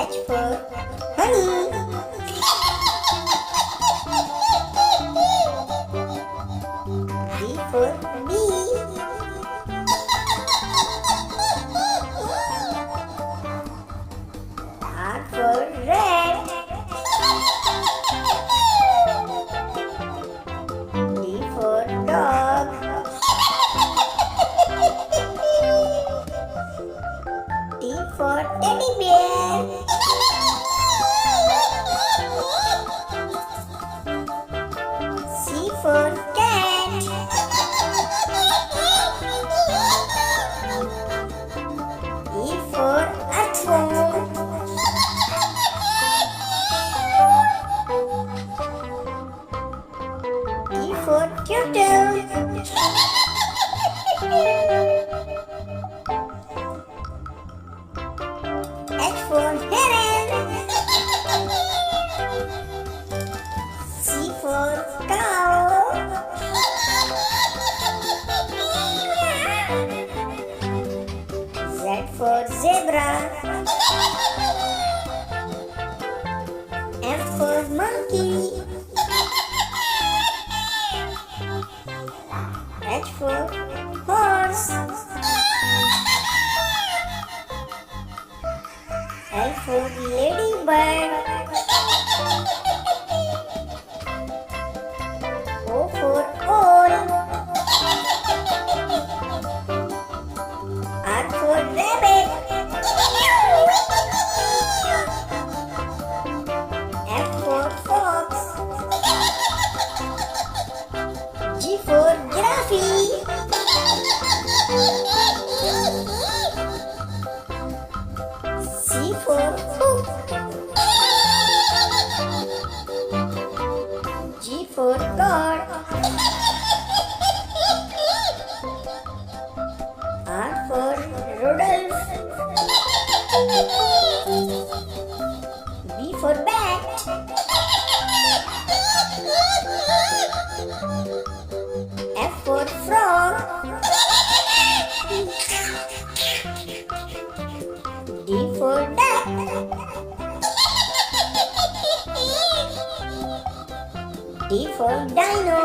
H for honey. B for bee. R for rat. D for dog. T for teddy bear. C for cat. E for earthworm. T for turtle. H for heron. C for cow. Z for zebra. M for monkey. H for horse. L for ladybird. O for owl. R for rabbit. F for fox. G for giraffe. C for hook. G for goat. R for Rudolph. B for bat. F for frog. D for duck. D for dino.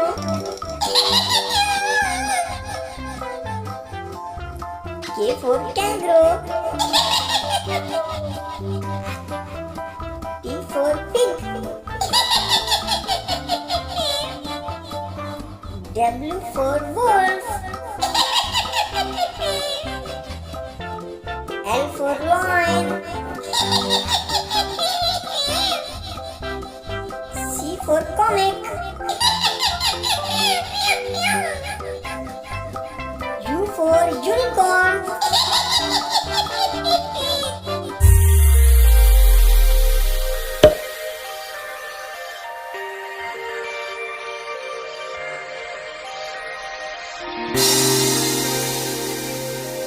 K for kangaroo. P for pig. W for wolf. L for lion. C for comic. U for unicorn.